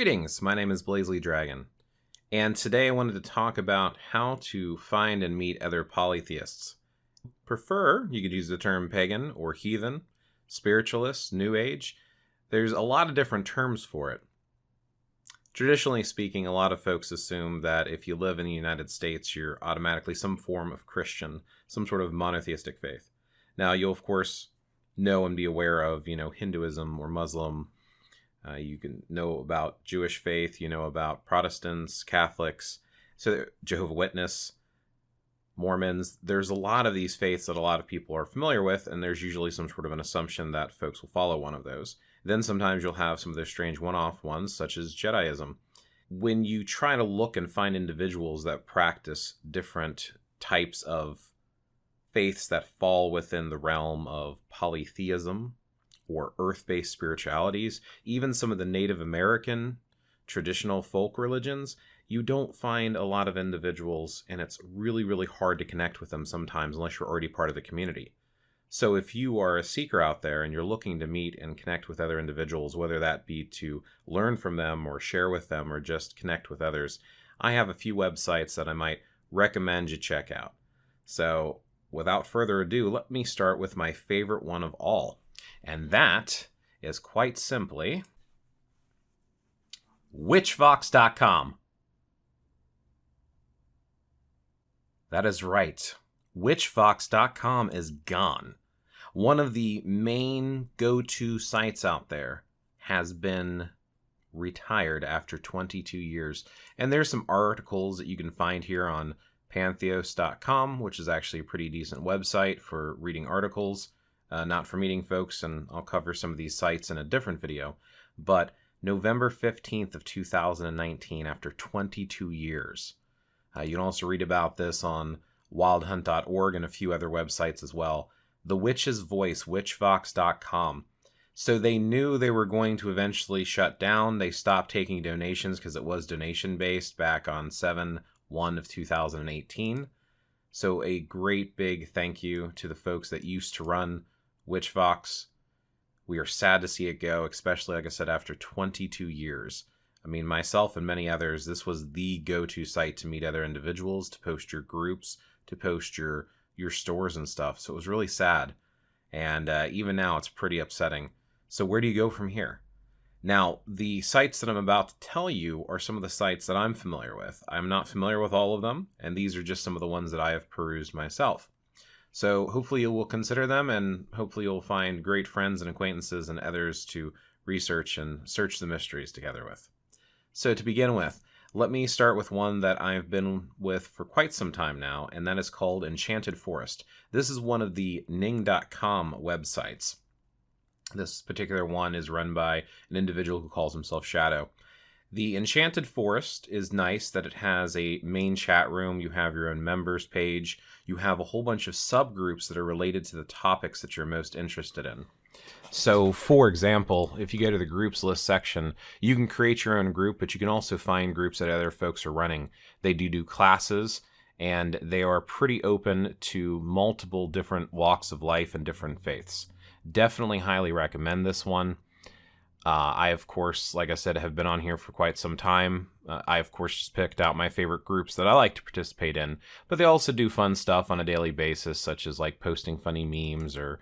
Greetings, my name is Blazely Dragon, and today I wanted to talk about how to find and meet other polytheists. You could use the term pagan or heathen, spiritualist, new age. There's a lot of different terms for it. Traditionally speaking, a lot of folks assume that if you live in the United States, you're automatically some form of Christian, some sort of monotheistic faith. Now, you'll of course know and be aware of, Hinduism or Muslim. You can know about Jewish faith, about Protestants, Catholics, so Jehovah's Witness, Mormons. There's a lot of these faiths that a lot of people are familiar with, and there's usually some sort of an assumption that folks will follow one of those. Then sometimes you'll have some of those strange one-off ones, such as Jediism. When you try to look and find individuals that practice different types of faiths that fall within the realm of polytheism, or earth-based spiritualities, even some of the Native American traditional folk religions, you don't find a lot of individuals, and it's really, really hard to connect with them sometimes unless you're already part of the community. So if you are a seeker out there and you're looking to meet and connect with other individuals, whether that be to learn from them or share with them or just connect with others, I have a few websites that I might recommend you check out. So without further ado, let me start with my favorite one of all. And that is quite simply witchvox.com. That is right. Witchvox.com is gone. One of the main go-to sites out there has been retired after 22 years. And there's some articles that you can find here on pantheos.com, which is actually a pretty decent website for reading articles. Not for meeting folks, and I'll cover some of these sites in a different video. But November 15th of 2019, after 22 years. You can also read about this on wildhunt.org and a few other websites as well. The Witch's Voice, witchvox.com. So they knew they were going to eventually shut down. They stopped taking donations because it was donation-based back on 7/1 of 2018. So a great big thank you to the folks that used to run Witchvox. We are sad to see it go, especially, like I said, after 22 years. I mean, myself and many others, this was the go-to site to meet other individuals, to post your groups, to post your stores and stuff. So it was really sad. And even now, it's pretty upsetting. So where do you go from here? Now, the sites that I'm about to tell you are some of the sites that I'm familiar with. I'm not familiar with all of them, and these are just some of the ones that I have perused myself. So hopefully you will consider them, and hopefully you'll find great friends and acquaintances and others to research and search the mysteries together with. So to begin with, let me start with one that I've been with for quite some time now, and that is called Enchanted Forest. This is one of the ning.com websites. This particular one is run by an individual who calls himself Shadow. The Enchanted Forest is nice that it has a main chat room, you have your own members page, you have a whole bunch of subgroups that are related to the topics that you're most interested in. So, for example, if you go to the groups list section, you can create your own group, but you can also find groups that other folks are running. They do classes, and they are pretty open to multiple different walks of life and different faiths. Definitely highly recommend this one. I, of course, like I said, have been on here for quite some time. I, of course, just picked out my favorite groups that I like to participate in. But they also do fun stuff on a daily basis, such as like posting funny memes or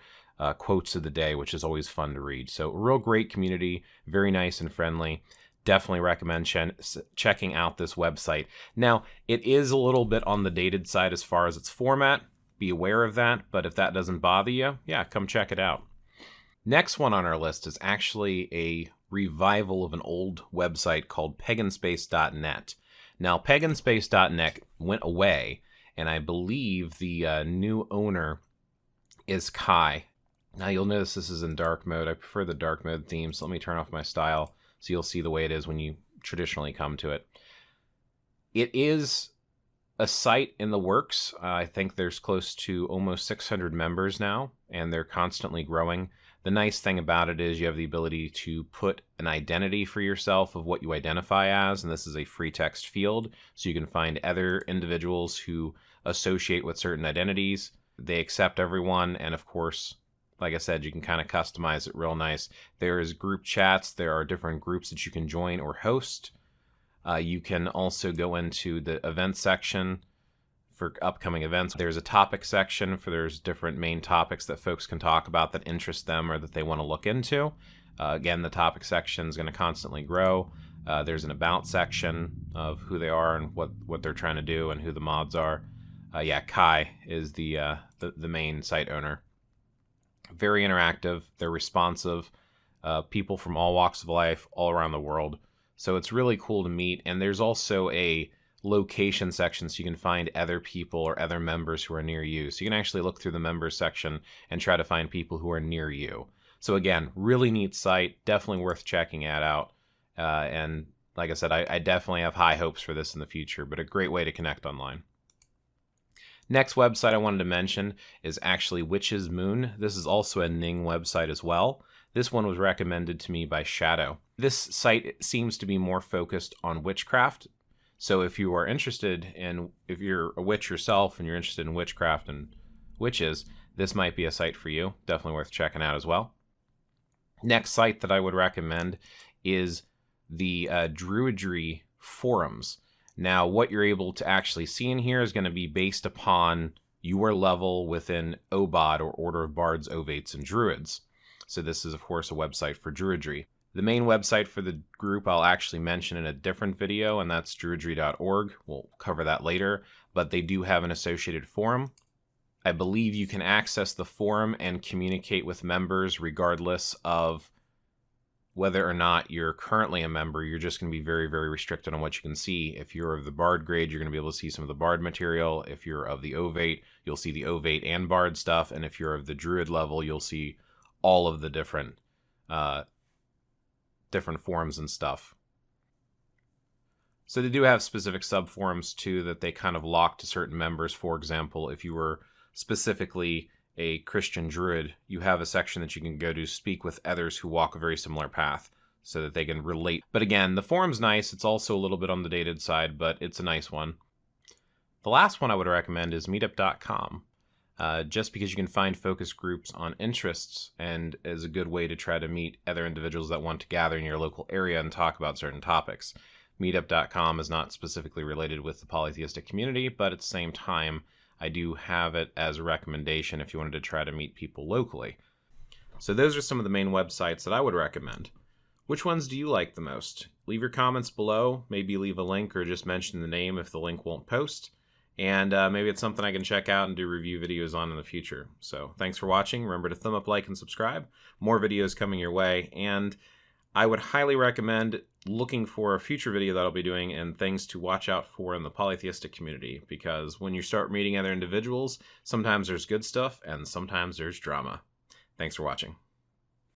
quotes of the day, which is always fun to read. So, a real great community, very nice and friendly. Definitely recommend checking out this website. Now, it is a little bit on the dated side as far as its format. Be aware of that, but if that doesn't bother you, yeah, come check it out. Next one on our list is actually a revival of an old website called Paganspace.net. Now, Paganspace.net went away, and I believe the new owner is Kai. Now, you'll notice this is in dark mode. I prefer the dark mode theme, so let me turn off my style so you'll see the way it is when you traditionally come to it. It is a site in the works. I think there's close to almost 600 members now, and they're constantly growing. The nice thing about it is you have the ability to put an identity for yourself of what you identify as, and this is a free text field, so you can find other individuals who associate with certain identities. They accept everyone, and of course, Like I said, you can kind of customize it real nice. There is group chats. There are different groups that you can join or host. You can also go into the events section for upcoming events. There's a topic section for there's different main topics that folks can talk about that interest them or that they want to look into. Again, the topic section is going to constantly grow. There's an about section of who they are and what they're trying to do and who the mods are. Kai is the main site owner. Very interactive. They're responsive. People from all walks of life, all around the world. So it's really cool to meet. And there's also a location section so you can find other people or other members who are near you. So you can actually look through the members section and try to find people who are near you. So again, really neat site. Definitely worth checking it out. And like I said, I definitely have high hopes for this in the future, but a great way to connect online. Next website I wanted to mention is actually Witch's Moon. This is also a Ning website as well. This one was recommended to me by Shadow. This site seems to be more focused on witchcraft. So if you are interested in, if you're a witch yourself and you're interested in witchcraft and witches, this might be a site for you. Definitely worth checking out as well. Next site that I would recommend is the Druidry forums. Now, what you're able to actually see in here is going to be based upon your level within OBOD, or Order of Bards, Ovates, and Druids. So this is, of course, a website for Druidry. The main website for the group I'll actually mention in a different video, and that's druidry.org. We'll cover that later, but they do have an associated forum. I believe you can access the forum and communicate with members regardless of whether or not you're currently a member. You're just going to be very, very restricted on what you can see. If you're of the Bard grade, you're going to be able to see some of the Bard material. If you're of the Ovate, you'll see the Ovate and Bard stuff. And if you're of the Druid level, you'll see all of the different forums and stuff. So they do have specific sub-forums too that they kind of lock to certain members. For example, if you were specifically a Christian Druid, you have a section that you can go to speak with others who walk a very similar path so that they can relate. But again, the forum's nice. It's also a little bit on the dated side, but it's a nice one. The last one I would recommend is Meetup.com. Just because you can find focus groups on interests and is a good way to try to meet other individuals that want to gather in your local area and talk about certain topics. Meetup.com is not specifically related with the polytheistic community, but at the same time, I do have it as a recommendation if you wanted to try to meet people locally. So those are some of the main websites that I would recommend. Which ones do you like the most? Leave your comments below, maybe leave a link or just mention the name if the link won't post. And maybe it's something I can check out and do review videos on in the future. So thanks for watching. Remember to thumb up, like, and subscribe. More videos coming your way. And I would highly recommend looking for a future video that I'll be doing and things to watch out for in the polytheistic community. Because when you start meeting other individuals, sometimes there's good stuff and sometimes there's drama. Thanks for watching.